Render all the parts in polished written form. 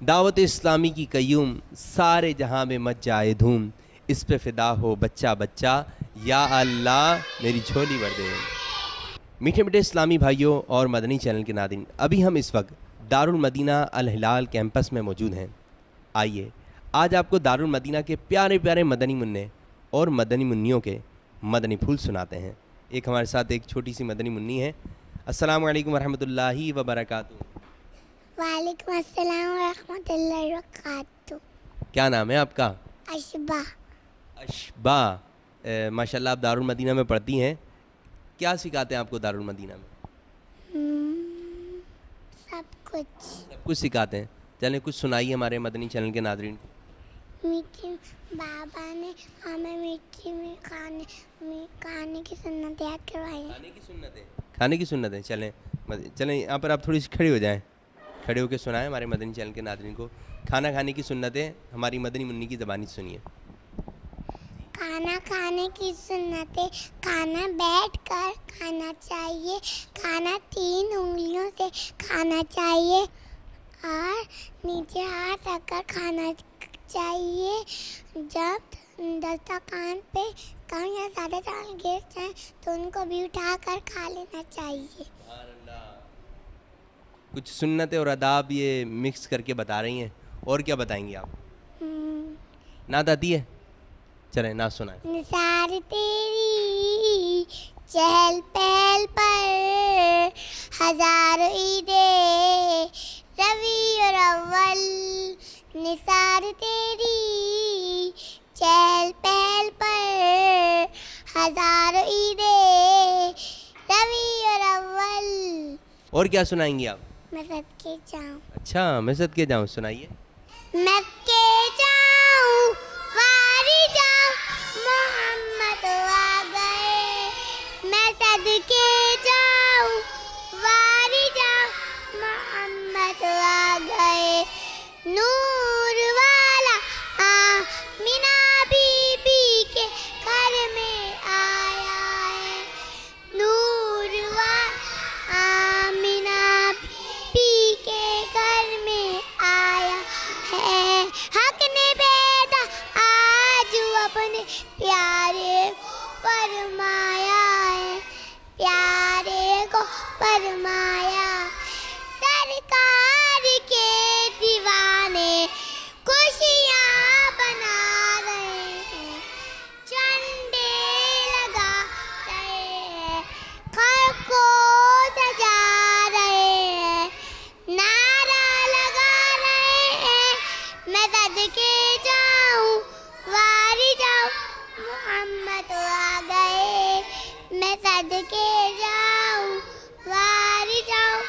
दावत इस्लामी की कयूम, सारे जहां में मच जाए धूम, इस पे फिदा हो बच्चा बच्चा, या अल्लाह मेरी झोली भर दे। मीठे मीठे इस्लामी भाइयों और मदनी चैनल के नाज़रीन, अभी हम इस वक्त दारुल मदीना अल हिलाल कैंपस में मौजूद हैं। आइए आज आपको दारुल मदीना के प्यारे प्यारे मदनी मुन्ने और मदनी मुन्नियों के मदनी फूल सुनाते हैं। एक हमारे साथ एक छोटी सी मदनी मुन्नी है। अस्सलामु अलैकुम वरहमतुल्लाहि वबरकातुहू। वालेकुम अस्सलाम वरहमतुल्लाहि वबरकातुहू। क्या नाम है आपका? अशबा। अशबा, माशाल्लाह आप दारुल मदीना में पढ़ती हैं। क्या सिखाते हैं आपको दारुल मदीना में? सब कुछ सिखाते हैं। चलें कुछ सुनाइए हमारे मदनी चैनल के नाज़रीन को। मीठी बाबा ने हमें मीठी में खाने की सुन्नत याद करवाई है। खाने की सुन्नतें चलें यहाँ पर आप थोड़ी सी खड़ी हो जाएं, खड़े होकर सुनाएं हमारे मदनी चैनल के नाज़रीन को खाना खाने की सुन्नतें हमारी मदनी मुन्नी की ज़बानी सुनिए। खाना खाने की सुन्नतें, खाना बैठकर खाना चाहिए, खाना 3 उंगलियों से खाना चाहिए और नीचे हाथ रखकर खाना चाहिए। जब दस्तरखान पे कम या ज़्यादा चावल गिर जाए तो उनको भी उठाकर खा लेना चाहिए। कुछ सुन्नतें और अदाब ये मिक्स करके बता रही हैं, और क्या बताएंगी आप? नात आती है? चलें नात सुनाएं। निसार तेरी चहल पहल पर हजारों ईदे रबी और अव्वल, निसार तेरी चहल पहल पर हजारों ईदे रबी और अव्वल। और क्या सुनाएंगी आप? मैं सदके जाऊं। अच्छा, मैं सदके जाऊं, सुनाइए। मैं सदके जाऊं वारी जाऊं मोहम्मद आ गए, मैं सदके जाऊं वारी जाऊं मोहम्मद आ गए। नूर वाला आमिना बीबी के घर में आया है, नूर वाला आमिना बीबी के घर में आया है। हक ने बेटा आज अपने प्यारे को फरमाया है, प्यारे को फरमाया। सरकार के दीवाने खुशियाँ बना रहे हैं, झंडे लगा रहे हैं, घर को सजा रहे हैं, नारा लगा रहे हैं। मैं सदके जाऊं वारी जाऊं मोहम्मद आ गए, मैं सदके जाऊं वारी जाऊं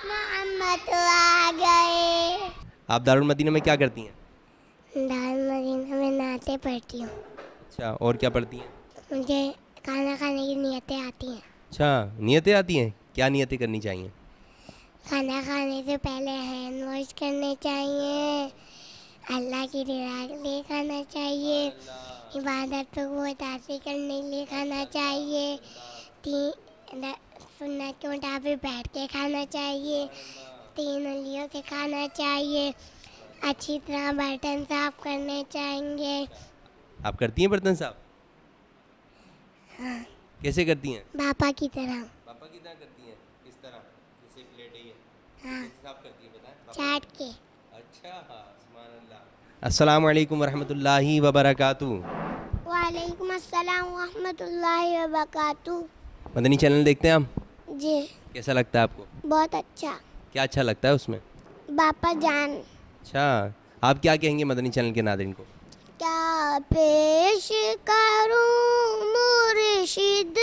मोहम्मद आ गए। आप दारुल मदीना में क्या करती हैं? दारुल मदीना में नाते पढ़ती हूँ। अच्छा, और क्या पढ़ती हैं? मुझे खाना खाने की नियतें आती हैं। अच्छा, नियतें आती हैं? क्या नियतें करनी चाहिए? खाना खाने से पहले हैंड वॉश करने चाहिए, अल्लाह की रज़ा के लिए खाना चाहिए, इबादत पे बहुत हासिल करने के लिए खाना चाहिए, सुन्नत के मुताबिक बैठ के खाना चाहिए, 3 उंगलियों से खाना चाहिए, अच्छी तरह बर्तन साफ करने चाहिए। आप करती हैं बर्तन साफ? हाँ। कैसे करती हैं? पापा की तरह। पापा की तरह करती हैं? किस तरह? जैसे प्लेट है ये। हाँ। कैसे साफ करती हैं बताएं? चाट के। अच्छा, सुभान अल्लाह। अस्सलामु अलैकुम वरहमतुल्लाहि वबरकातुहू। वालेकुम अस्सलाम वरहमतुल्लाहि वबरकातुहू। मदनी चैनल देखते हैं आप? जी। कैसा लगता है आपको? बहुत अच्छा। क्या अच्छा लगता है उसमें? बापा जान। अच्छा, आप क्या कहेंगे मदनी चैनल के नाज़रीन को? क्या पेश करूं मुर्शिद,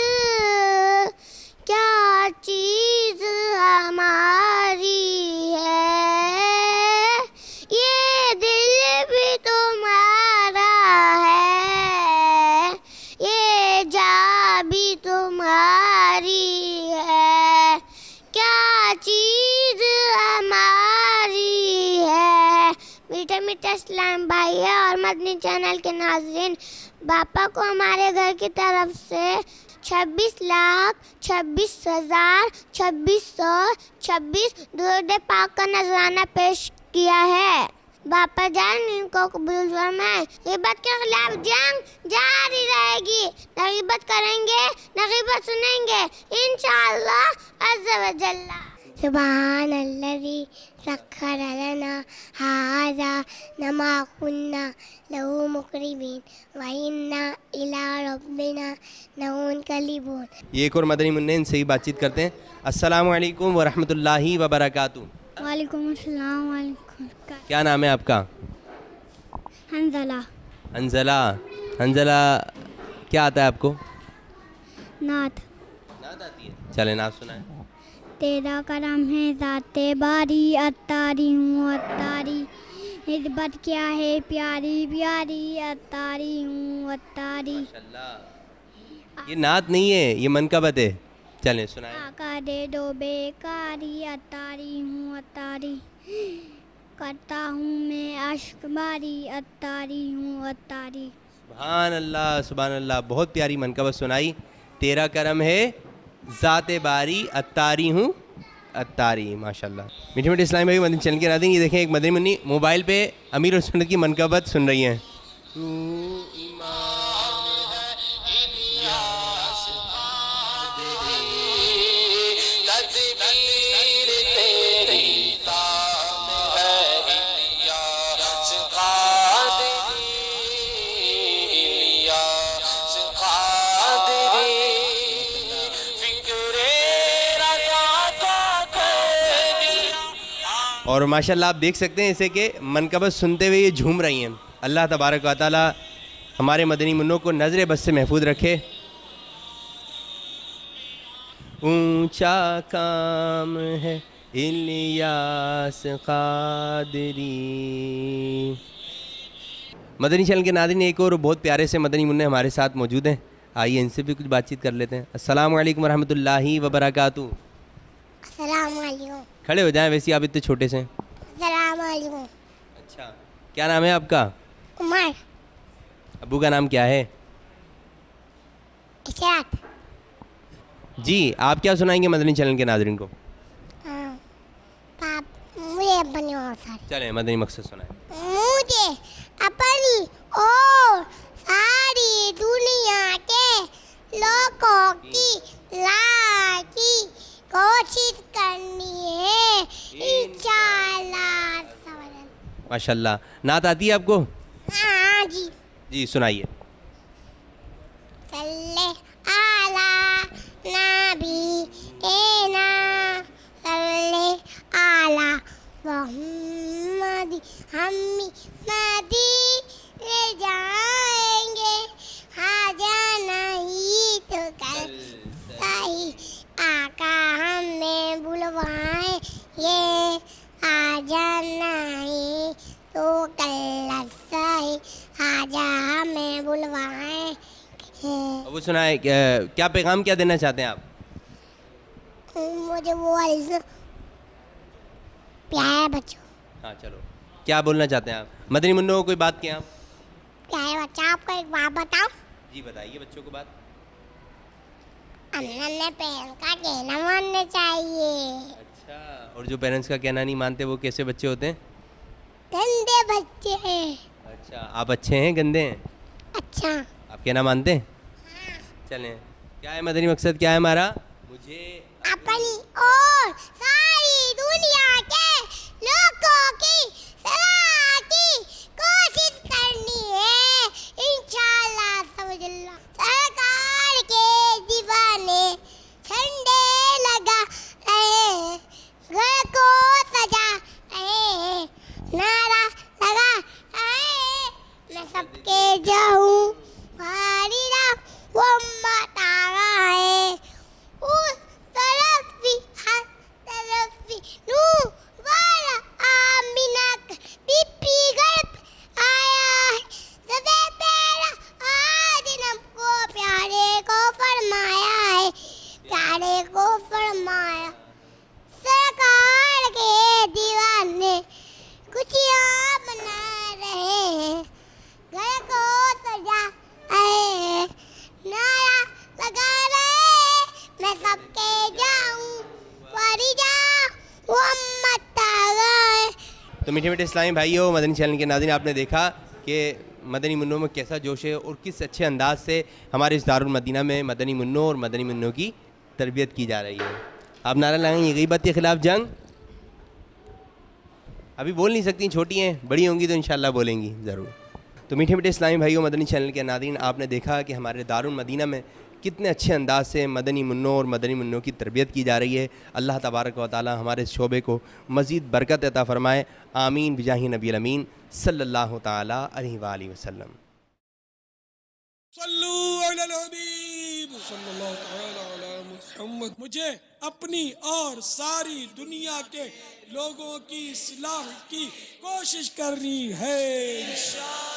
क्या चीज़ हमारी है, ये दिल भी तुम्हारा है, ये जा भी तुम्हारी है, क्या चीज़ हमारी है। मीठा मीठा इस्लाम भाई है और मदनी चैनल के नाज़रीन, बापा को हमारे घर की तरफ से 26,26,26,26 दुरूद पाक का नजराना पेश किया है। वापस जाने को कबूल फरमाए। ग़ीबत के खिलाफ जंग जारी रहेगी, न ग़ीबत करेंगे न ग़ीबत सुनेंगे इंशाअल्लाह अज़्ज़ा व जल्ला। सुब्हानल्लज़ी सख्खर लना हाज़ा वमा कुन्ना लहू मुक़रिनीन व इन्ना इला रब्बिना लमुनक़लिबून। ये एक और मदनी मुन्ने, इनसे ही बातचीत करते हैं। अस्सलामु अलैकुम व रहमतुल्लाहि व बरकातुहू। वालेकुम अस्सलाम वालेकुम। क्या नाम है आपका? हंज़ला। हंज़ला। हंज़ला, क्या आता है आपको? नात। नात आती है? चले नात सुनाएं। तेरा करम है ज़ाते बारी, अत्तारी हूँ अत्तारी, निस्बत क्या है प्यारी प्यारी, अत्तारी हूँ अत्तारी। माशाल्लाह। ये नात नहीं है, ये मनकबत है। चलें सुनाएं। आका दे दो बेकारी, अत्तारी हूँ अत्तारी, करता हूँ मैं अश्क बारी, अत्तारी हूँ अत्तारी। सुभान अल्लाह सुभान अल्लाह, बहुत प्यारी मनकबत सुनाई। तेरा करम है ज़ाते बारी, अत्तारी हूँ अत्तारी। माशाल्लाह। मीठे मीठे इस्लामी भाई मदनी चैनल के नाज़रीन, ये देखें एक मदनी मुन्नी मोबाइल पे अमीर और सुन्नत की मनकबत सुन रही हैं। और माशाल्लाह आप देख सकते हैं इसे कि मनकबत सुनते हुए ये झूम रही हैं। अल्लाह तबारक व तआला हमारे मदनी मुन्नों को नज़र बस से महफूज रखे। ऊंचा काम है इलियास क़ादरी। मदनी चैनल के नाज़रीन, एक और बहुत प्यारे से मदनी मुन्ने हमारे साथ मौजूद हैं। आइए इनसे भी कुछ बातचीत कर लेते हैं। अस्सलामु अलैकुम रहमतुल्लाहि व बरकातुहू। अस्सलाम वालेकुम। खड़े हो जाएं, वैसे आप इतने छोटे से हैं। अस्सलाम वालेकुम। अच्छा, क्या नाम है आपका? उमर। अब्बू का नाम क्या है? इशरात। जी, आप क्या सुनाएंगे मदनी चैनल के नाज़रीन को? मुझे अपनी और चलें मदनी मकसद सुनाएं। मुझे अपनी और सारी दुनिया के लोगों की लाकी कोशिश करनी है इंशाअल्लाह। माशाल्लाह। नात आती है आपको? हाँ जी। जी सुनाइए। सल्ले आला नबी एना, सल्ले आला मुहम्मदी, हम्मी मदी ले जाएंगे, हाजा नहीं तो कल सही आका हमें बुलवाए, ये आजा नहीं तो कल सही आजा हमें बुलवाए। वो सुनाए, क्या पैगाम क्या देना चाहते हैं आप? मुझे वो प्यारे बच्चों। हाँ चलो, क्या बोलना चाहते हैं आप? मदनी मुन्नों को कोई बात किया आप? प्यारे बच्चा, आपको एक बात बताओ। जी बताइए बच्चों को बात। अन्ना पेरेंट्स का कहना मानना चाहिए। अच्छा, और जो पेरेंट्स का कहना नहीं मानते वो कैसे बच्चे होते हैं? गंदे बच्चे हैं। अच्छा, आप अच्छे हैं गंदे हैं? अच्छा। आप कहना मानते हैं? हाँ। चलें, क्या है मदनी मकसद, क्या है हमारा? मुझे अपनी और सारी दुनिया के लोगों की सलाह की कोशिश करनी है इंशाअल्लाह। सरकार के दीवाने झंडे लगा रहे, घर को सजा रहे, नारा लगा रहे, मैं सबके जाऊं हमारी राह वो मत आ रहा है, उस तरफ भी हर तरफ भी नूर वाला आमिना का बीपी गर्भ आया है, सदा तेरा आज हमको प्यारे को फरमाया है, प्यारे को फरमाया। सरकार के दीवाने खुशियाँ मना रहे हैं, घर को सजा रहे हैं, नारा लगा रहे, मैं सबके जाऊं वरी जा वो मत आ गए। तो मीठे मीठे इस्लामी भाइयों, मदनी चैनल के नाज़रीन, आपने देखा कि मदनी मुन्नों में कैसा जोश है और किस अच्छे अंदाज से हमारे इस दारुल मदीना में मदनी मुन्नों और मदनी मुन्नों की तरबियत की जा रही है। आप नारा लगाएंगे गीबत के ख़िलाफ़ जंग। अभी बोल नहीं सकती, छोटी हैं, बड़ी होंगी तो इंशाल्लाह बोलेंगी ज़रूर। तो मीठे मीठे इस्लामी भाइयों, मदनी चैनल के नाज़रीन, आपने देखा कि हमारे दारुल मदीना में कितने अच्छे अंदाज से मदनी मुन्नों और मदनी मुन्नों की तरबियत की जा रही है। अल्लाह तबारक व तआला हमारे इस शोबे को मज़ीद बरकत अता फ़रमाए। आमीन बिजाही नबी अमीन सल्लल्लाहु तआला अलैहि वसल्लम। सल्लू अलल हबीब सल्लल्लाहु तआला अला मुहम्मद। मुझे अपनी और सारी दुनिया के लोगों की इस्लाह की कोशिश करनी है इंशाअल्लाह।